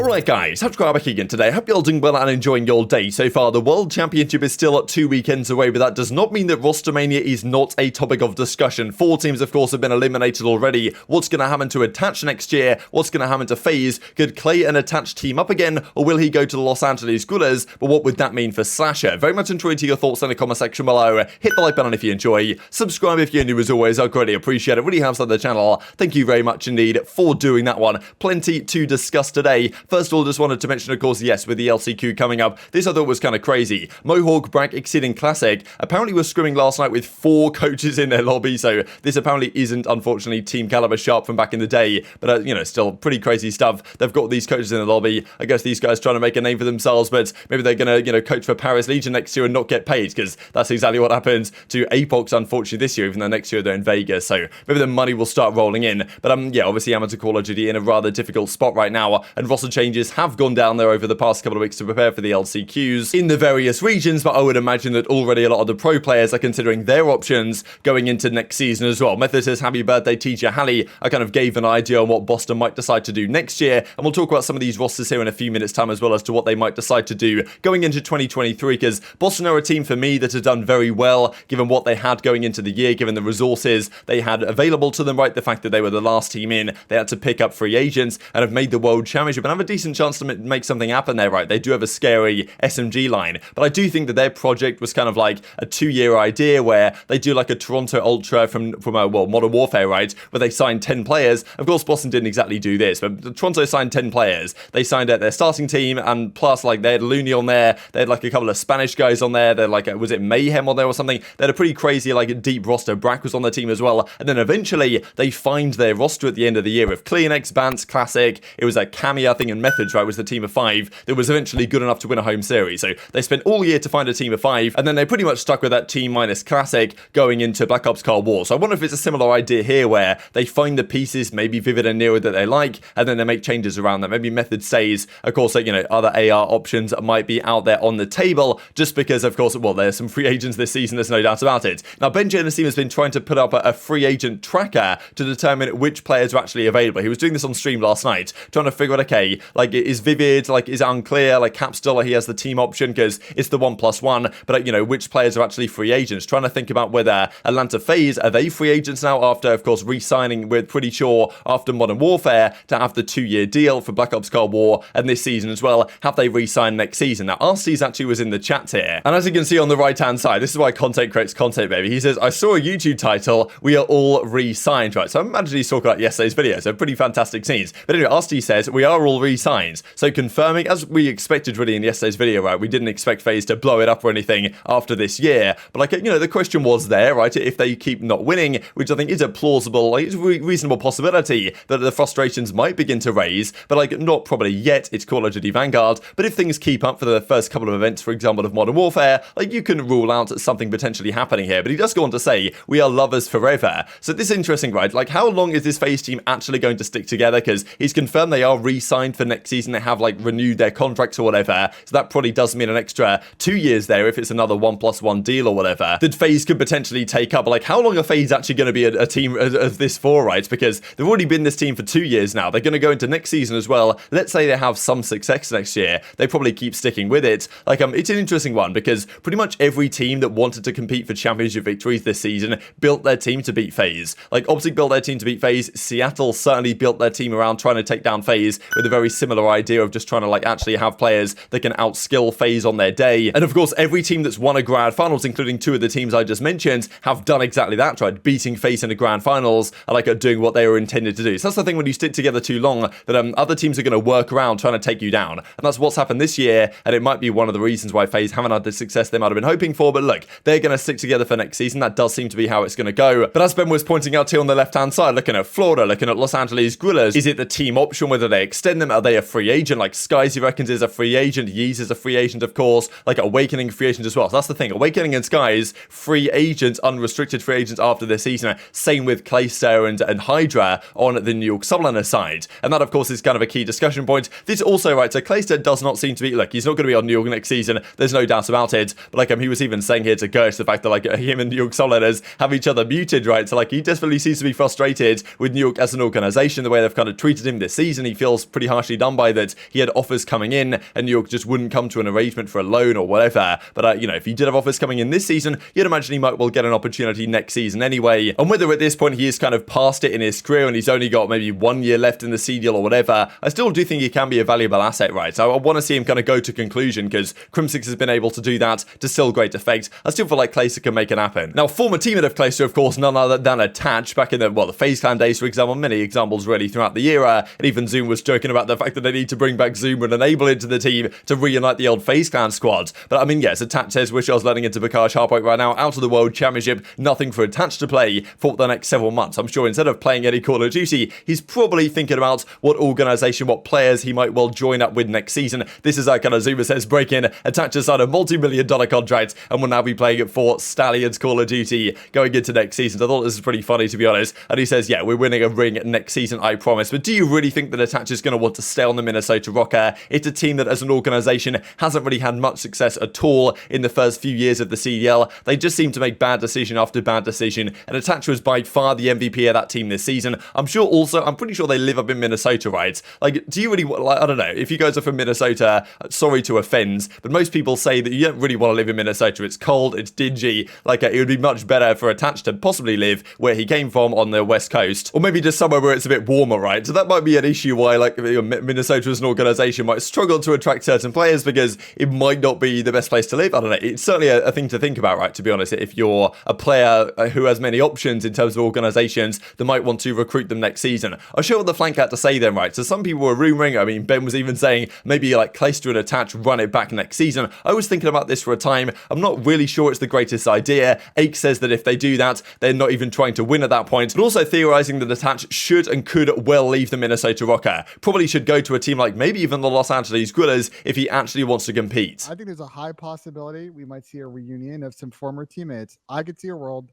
Alright guys, TacticalRab back again today. Hope you're all doing well and enjoying your day so far. The World Championship is still 2 weekends away, but that does not mean that Rostermania is not a topic of discussion. 4 teams, of course, have been eliminated already. What's going to happen to Attach next year? What's going to happen to FaZe? Could Clay and Attach team up again, or will he go to the Los Angeles Guerrillas? But what would that mean for Slasher? Very much enjoyed your thoughts in the comment section below. Hit the like button if you enjoy. Subscribe if you're new as always. I'd greatly appreciate it. Really helps out the channel. Thank you very much indeed for doing that one. Plenty to discuss today. First of all, just wanted to mention, of course, yes, with the LCQ coming up, this I thought was kind of crazy. Mohawk, Brack, Exceeding Classic apparently was scrimming last night with 4 coaches in their lobby, so this apparently isn't, unfortunately, Team Caliber Sharp from back in the day, but, you know, still pretty crazy stuff. They've got these coaches in the lobby. I guess these guys trying to make a name for themselves, but maybe they're going to, you know, coach for Paris Legion next year and not get paid, because that's exactly what happened to Apox, unfortunately, this year, even though next year they're in Vegas, so maybe the money will start rolling in. But, yeah, obviously, Amateur Call of Duty in a rather difficult spot right now, and roster changes have gone down there over the past couple of weeks to prepare for the LCQs in the various regions, but I would imagine that already a lot of the pro players are considering their options going into next season as well. Method says, happy birthday, TJ Halley. I kind of gave an idea on what Boston might decide to do next year, and we'll talk about some of these rosters here in a few minutes' time as well as to what they might decide to do going into 2023, because Boston are a team for me that have done very well, given what they had going into the year, given the resources they had available to them, right? The fact that they were the last team in, they had to pick up free agents and have made the World Championship and have a decent chance to make something happen there, right? They do have a scary SMG line, but I do think that their project was kind of like a 2-year idea where they do like a Toronto Ultra from Modern Warfare, right? Where they signed 10 players. Of course, Boston didn't exactly do this, but Toronto signed 10 players. They signed their starting team, and plus, like, they had Looney on there. They had like a couple of Spanish guys on there. They're like, was it Mayhem on there or something? They had a pretty crazy, like, deep roster. Brack was on the team as well, and then eventually they find their roster at the end of the year with CleanX, Bance, Classic. It was like Cammy, I think, and Methods, right? Was the team of 5 that was eventually good enough to win a home series. So they spent all year to find a team of 5, and then they pretty much stuck with that team minus Classic going into Black Ops Cold War. So I wonder if it's a similar idea here where they find the pieces, maybe Vivid and Nero, that they like, and then they make changes around that. Maybe Method stays. Of course, like, you know, other AR options might be out there on the table, just because, of course, well, there's some free agents this season, there's no doubt about it. Now, Benji and Asim has been trying to put up a free agent tracker to determine which players are actually available. He was doing this on stream last night, trying to figure out, okay, like, is Vivid, like, is it unclear, like, Capstill, he has the team option because it's the 1+1, but, you know, which players are actually free agents, trying to think about whether Atlanta FaZe, are they free agents now after, of course, re-signing, we're pretty sure, after Modern Warfare, to have the 2-year deal for Black Ops Cold War, and this season as well, have they re-signed next season? Now, Arcitys actually was in the chat here, and as you can see on the right-hand side, this is why content creates content, baby. He says, I saw a YouTube title, we are all re-signed, right? So I imagine he's talking about yesterday's video, so pretty fantastic scenes. But anyway, Arcitys says, we are all re-signed. So confirming, as we expected really in yesterday's video, right? We didn't expect FaZe to blow it up or anything after this year, but like, you know, the question was there, right? If they keep not winning, which I think is a plausible, like, reasonable possibility that the frustrations might begin to raise, but like, not probably yet, it's Call of Duty Vanguard, but if things keep up for the first couple of events, for example, of Modern Warfare, like, you can rule out something potentially happening here. But he does go on to say, we are lovers forever. So this is interesting, right? Like, how long is this FaZe team actually going to stick together? Because he's confirmed they are re-signed for next season. They have, like, renewed their contracts or whatever. So that probably does mean an extra 2 years there if it's another 1+1 deal or whatever that FaZe could potentially take up. But like, how long are FaZe actually going to be a team of this for, right? Because they've already been this team for 2 years now. They're going to go into next season as well. Let's say they have some success next year. They probably keep sticking with it. Like, it's an interesting one because pretty much every team that wanted to compete for championship victories this season built their team to beat FaZe. Like, Optic built their team to beat FaZe. Seattle certainly built their team around trying to take down FaZe with a very similar idea of just trying to, like, actually have players that can outskill FaZe on their day. And of course, every team that's won a grand finals, including 2 of the teams I just mentioned, have done exactly that, right? Beating FaZe in the grand finals and, like, doing what they were intended to do. So that's the thing when you stick together too long, that other teams are going to work around trying to take you down. And that's what's happened this year, and it might be one of the reasons why FaZe haven't had the success they might have been hoping for. But look, they're going to stick together for next season. That does seem to be how it's going to go. But as Ben was pointing out here on the left-hand side, looking at Florida, looking at Los Angeles Guerrillas, is it the team option, whether they extend them? Are they a free agent? Like, Skies, he reckons, is a free agent. Yeez is a free agent, of course. Like, Awakening, free agent as well. So that's the thing. Awakening and Skies, free agents, unrestricted free agents after this season. Same with Clayster and Hydra on the New York Subliner side. And that, of course, is kind of a key discussion point. This also, right, so Clayster does not seem to be, look, he's not going to be on New York next season. There's no doubt about it. But, like, he was even saying here to Gersh the fact that, like, him and New York Subliners have each other muted, right? So, like, he definitely seems to be frustrated with New York as an organization, the way they've kind of treated him this season. He feels pretty harsh harshly done by that he had offers coming in and New York just wouldn't come to an arrangement for a loan or whatever. But, if he did have offers coming in this season, you'd imagine he might well get an opportunity next season anyway. And whether at this point he is kind of past it in his career and he's only got maybe 1 year left in the C deal or whatever, I still do think he can be a valuable asset, right? So I want to see him kind of go to conclusion because Crimsix has been able to do that to still great effect. I still feel like Clayster can make it happen. Now, former teammate of Clayster, of course, none other than Attach back in the FaZe Clan days, for example, many examples really throughout the era. And even Zoom was joking about the fact that they need to bring back Zoom and enable into the team to reunite the old FaZe Clan squad. But I mean, yes, Attach says, wish I was letting into Bakash Heartbreak right now, out of the World Championship, nothing for Attach to play for the next several months. I'm sure instead of playing any Call of Duty, he's probably thinking about what organization, what players he might well join up with next season. This is that kind of Zuma says break-in. Attach has signed a multi-million-dollar contract and will now be playing it for Stallions Call of Duty going into next season. So I thought this was pretty funny, to be honest. And he says, yeah, we're winning a ring next season, I promise. But do you really think that Attach is going to want to stay on the Minnesota Rokkr? It's a team that as an organization hasn't really had much success at all in the first few years of the CDL. They just seem to make bad decision after bad decision. And Attach was by far the MVP of that team this season. I'm pretty sure they live up in Minnesota, right? Like, do you really, I don't know, if you guys are from Minnesota, sorry to offend, but most people say that you don't really want to live in Minnesota. It's cold, it's dingy, like it would be much better for Attach to possibly live where he came from on the West Coast, or maybe just somewhere where it's a bit warmer, right? So that might be an issue why Minnesota as an organization might struggle to attract certain players because it might not be the best place to live. I don't know. It's certainly a thing to think about, right? To be honest, if you're a player who has many options in terms of organizations that might want to recruit them next season. I'll show what the flank had to say then, right? So some people were rumoring, I mean, Ben was even saying maybe like Clayster and Attach run it back next season. I was thinking about this for a time. I'm not really sure it's the greatest idea. Ake says that if they do that, they're not even trying to win at that point. And also theorizing that Attach should and could well leave the Minnesota Rokkr. Probably should go to a team like maybe even the Los Angeles Guerrillas if he actually wants to compete. I think there's a high possibility we might see a reunion of some former teammates. I could see a world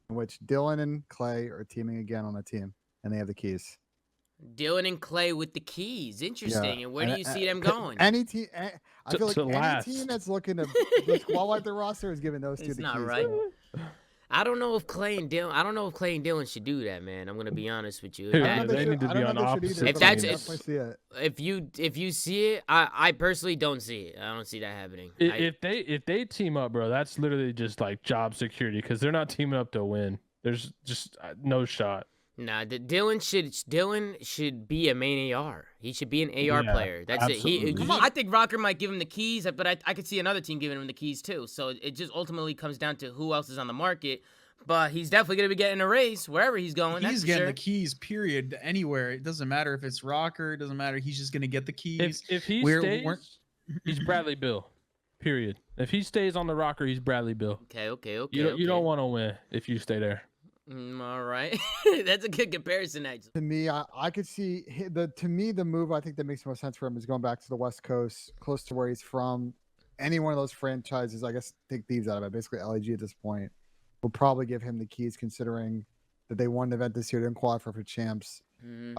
in which Dylan and Clay are teaming again on a team and they have the keys. Dylan and Clay with the keys. Interesting. Yeah. And where do you see them going? Any team, I feel like any team that's looking to qualify their roster is giving those two the keys. It's not right. I don't know if Clay and Dylan should do that, man. I'm gonna be honest with you. They need to be on opposite. If you see it, I personally don't see it. I don't see that happening. If they team up, bro, that's literally just like job security because they're not teaming up to win. There's just no shot. Nah, Dylan should be a main AR. He should be an AR player. That's absolutely. It. I think Rokkr might give him the keys, but I could see another team giving him the keys too. So it just ultimately comes down to who else is on the market. But he's definitely going to be getting a raise wherever he's going. He's getting the keys, period, anywhere. It doesn't matter if it's Rokkr. It doesn't matter. He's just going to get the keys. If he stays, he's Bradley Bill, period. If he stays on the Rokkr, he's Bradley Bill. Okay. You don't want to win if you stay there. All right. That's a good comparison, actually. To me, I could see the move I think that makes most sense for him is going back to the West Coast, close to where he's from. Any one of those franchises, I guess, take Thieves out of it. Basically, LAG at this point will probably give him the keys, considering that they won the event this year, didn't qualify for champs. There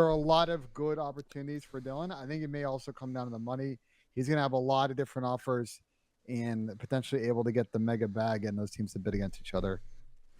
are a lot of good opportunities for Dylan. I think it may also come down to the money. He's going to have a lot of different offers and potentially able to get the mega bag and those teams to bid against each other.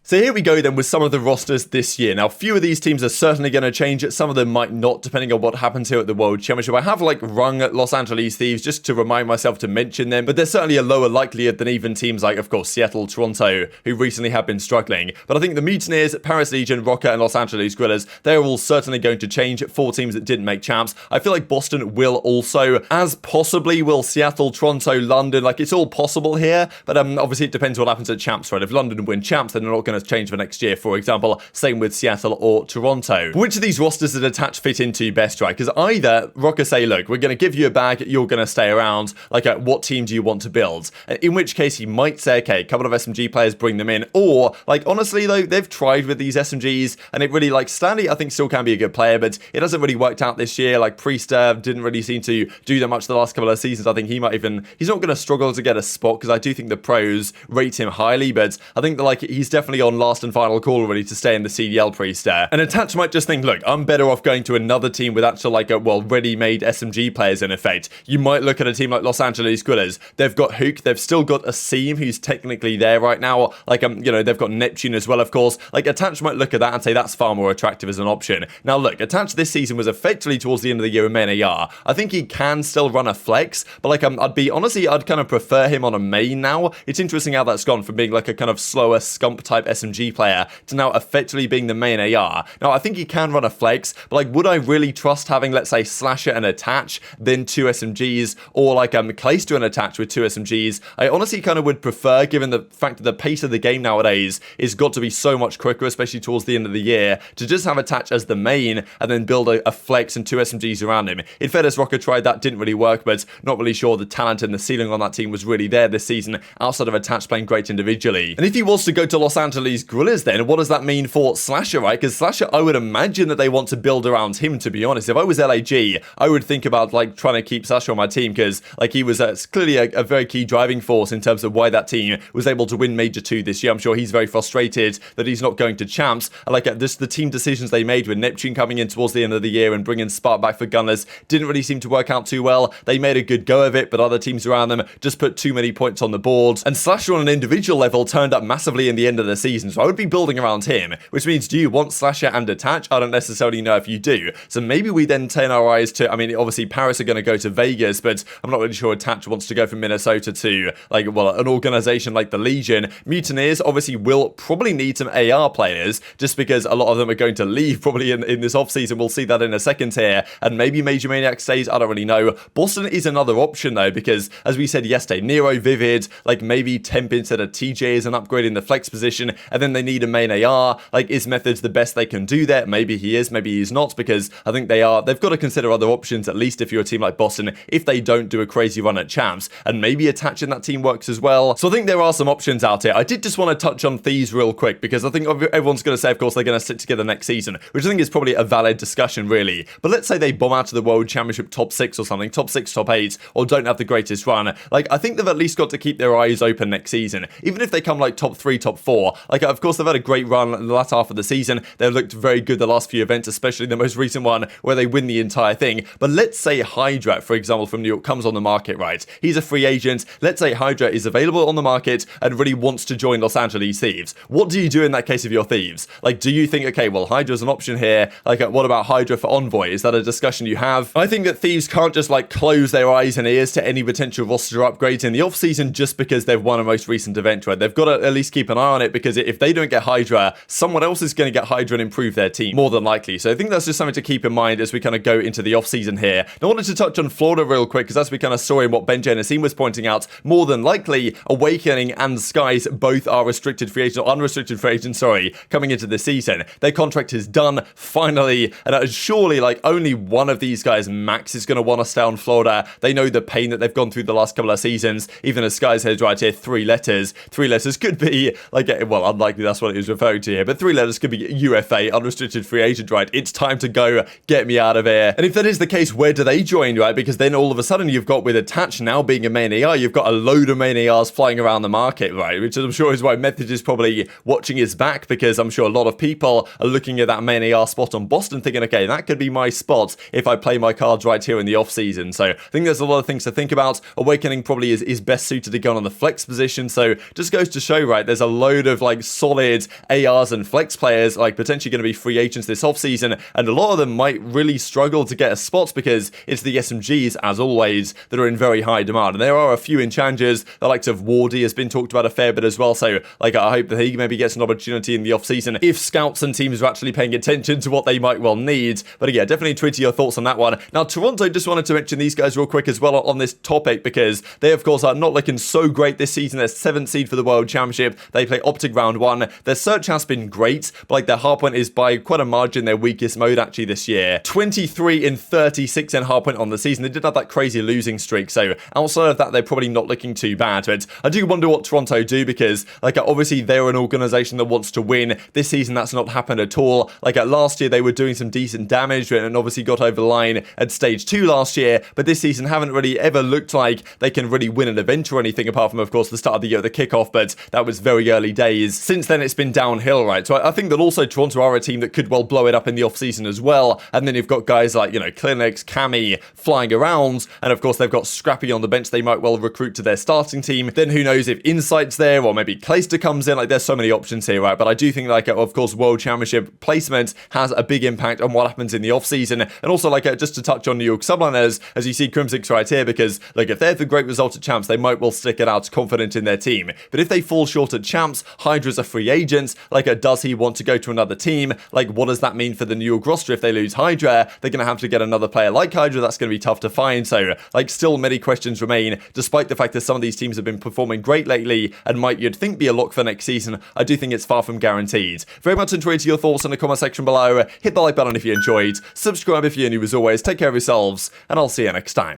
So here we go then with some of the rosters this year. Now, a few of these teams are certainly going to change it. Some of them might not, depending on what happens here at the World Championship. I have rung Los Angeles Thieves just to remind myself to mention them, but there's certainly a lower likelihood than even teams like, of course, Seattle, Toronto, who recently have been struggling. But I think the Mutineers, Paris Legion, Rokkr, and Los Angeles Guerrillas, they're all certainly going to change. 4 teams that didn't make champs. I feel like Boston will also, as possibly will Seattle, Toronto, London. It's all possible here, but obviously it depends what happens at champs, right? If London win champs, then they're not going to change for next year, for example. Same with Seattle or Toronto. But which of these rosters did Attach fit into best, right? Because either Rokkr say, look, we're going to give you a bag, you're going to stay around. What team do you want to build? In which case he might say, okay, a couple of SMG players, bring them in. Or, honestly though, they've tried with these SMGs and it really, Standy, I think still can be a good player, but it hasn't really worked out this year. Priestahh didn't really seem to do that much the last couple of seasons. I think he's not going to struggle to get a spot because I do think the pros rate him highly, but I think that he's definitely literally on last and final call already to stay in the CDL Priestahh. And Attach might just think, look, I'm better off going to another team with actual like ready-made SMG players in effect. You might look at a team like Los Angeles Guerrillas. They've got Huke, they've still got Asim, who's technically there right now. Like, they've got Neptune as well, of course. Like, Attach might look at that and say that's far more attractive as an option. Now, look, Attach this season was effectively towards the end of the year in main AR. I think he can still run a flex, but like, I'd kind of prefer him on a main now. It's interesting how that's gone from being like a kind of slower scump type SMG player to now effectively being the main AR. Now, I think he can run a flex, but like, would I really trust having, let's say, Slasher and Attach, then 2 SMGs, or like Clayster and Attach with 2 SMGs? I honestly kind of would prefer, given the fact that the pace of the game nowadays is got to be so much quicker, especially towards the end of the year, to just have Attach as the main and then build a flex and 2 SMGs around him. In fairness, Rokkr tried that, didn't really work, but not really sure the talent and the ceiling on that team was really there this season, outside of Attach playing great individually. And if he was to go to Los Angeles Guerrillas, then what does that mean for Slasher, right? Because Slasher, I would imagine that they want to build around him, to be honest. If I was LAG, I would think about like trying to keep Slasher on my team, because like he was clearly a very key driving force in terms of why that team was able to win Major 2 this year. I'm sure he's very frustrated that he's not going to champs. And like the team decisions they made with Neptune coming in towards the end of the year and bringing Spart back for Gunless didn't really seem to work out too well. They made a good go of it, but other teams around them just put too many points on the board. And Slasher on an individual level turned up massively in the end of the season, so I would be building around him, which means, do you want Slasher and Attach? I don't necessarily know if you do. So maybe we then turn our eyes to, I mean, obviously Paris are going to go to Vegas, but I'm not really sure Attach wants to go from Minnesota to, like, well, an organization like the Legion. Mutineers obviously will probably need some AR players, just because a lot of them are going to leave probably in this offseason. We'll see that in a second here, and maybe Major Maniac stays, I don't really know. Boston is another option though, because as we said yesterday, Nero, Vivid, like maybe Temp instead of TJ is an upgrade in the flex position, and then they need a main AR. Like, is Methods the best they can do there? Maybe he is, maybe he's not, because I think they've got to consider other options, at least if you're a team like Boston, if they don't do a crazy run at champs, and maybe Attaching that team works as well. So I think there are some options out here. I did just want to touch on Thieves real quick, because I think everyone's going to say, of course, they're going to sit together next season, which I think is probably a valid discussion, really. But let's say they bomb out of the World Championship top 6 or something, top 6, top 8, or don't have the greatest run. Like, I think they've at least got to keep their eyes open next season. Even if they come like top 3, top 4, like, of course, they've had a great run in the latter half of the season. They've looked very good the last few events, especially the most recent one where they win the entire thing. But let's say Hydra, for example, from New York comes on the market, right? He's a free agent. Let's say Hydra is available on the market and really wants to join Los Angeles Thieves. What do you do in that case of your Thieves? Like, do you think, okay, well, Hydra's an option here. Like, what about Hydra for Envoy? Is that a discussion you have? I think that Thieves can't just like close their eyes and ears to any potential roster upgrades in the offseason just because they've won a most recent event, right? They've got to at least keep an eye on it, because if they don't get Hydra, someone else is going to get Hydra and improve their team, more than likely. So I think that's just something to keep in mind as we kind of go into the offseason here. Now, I wanted to touch on Florida real quick, because as we kind of saw in what Benji and Asim was pointing out, more than likely, Awakening and Skies both are restricted free agents, or unrestricted free agents, sorry, coming into the season. Their contract is done, finally, and surely, like, only one of these guys, Max, is going to want to stay on Florida. They know the pain that they've gone through the last couple of seasons. Even as Skies has right here, 3 letters. 3 letters could be, like, well, unlikely that's what it was referring to here, but 3 letters could be UFA, unrestricted free agent, right? It's time to go, get me out of here. And if that is the case, where do they join, right? Because then all of a sudden you've got, with Attach now being a main AR, you've got a load of main ARs flying around the market, right? Which I'm sure is why Method is probably watching his back, because I'm sure a lot of people are looking at that main AR spot on Boston thinking, okay, that could be my spot if I play my cards right here in the offseason. So I think there's a lot of things to think about. Awakening probably is best suited to go on the flex position. So just goes to show, right, there's a load of like solid ARs and flex players like potentially going to be free agents this offseason, and a lot of them might really struggle to get a spot because it's the SMGs, as always, that are in very high demand. And there are a few in challenges. The likes of Wardy has been talked about a fair bit as well. So like, I hope that he maybe gets an opportunity in the offseason if scouts and teams are actually paying attention to what they might well need. But yeah, definitely tweet your thoughts on that one. Now, Toronto, just wanted to mention these guys real quick as well on this topic, because they, of course, are not looking so great this season. They're 7th seed for the World Championship. They play Optic round 1. Their search has been great, but like their hardpoint is by quite a margin their weakest mode actually this year. 23 in 36 in hardpoint on the season. They did have that crazy losing streak, so outside of that, they're probably not looking too bad. But I do wonder what Toronto do, because like obviously they're an organization that wants to win. This season that's not happened at all. Like last year they were doing some decent damage and obviously got over the line at stage 2 last year, but this season haven't really ever looked like they can really win an event or anything, apart from of course the start of the year, the kickoff, but that was very early days. is since then it's been downhill, right? So I think that also Toronto are a team that could well blow it up in the offseason as well. And then you've got guys like, CleanX, Cammy flying around. And of course, they've got Scrappy on the bench they might well recruit to their starting team. Then who knows if Insight's there or maybe Clayster comes in. Like, there's so many options here, right? But I do think, like, of course, World Championship placement has a big impact on what happens in the offseason. And also, like, just to touch on New York subliners, as you see Crimsix right here, because, like, if they have a great result at Champs, they might well stick it out confident in their team. But if they fall short at Champs, Hydra's a free agent. Like, does he want to go to another team? Like, what does that mean for the New York roster if they lose Hydra? They're going to have to get another player like Hydra. That's going to be tough to find. So, like, still many questions remain, despite the fact that some of these teams have been performing great lately and might, you'd think, be a lock for next season. I do think it's far from guaranteed. Very much enjoyed your thoughts in the comment section below. Hit the like button if you enjoyed. Subscribe if you're new as always. Take care of yourselves, and I'll see you next time.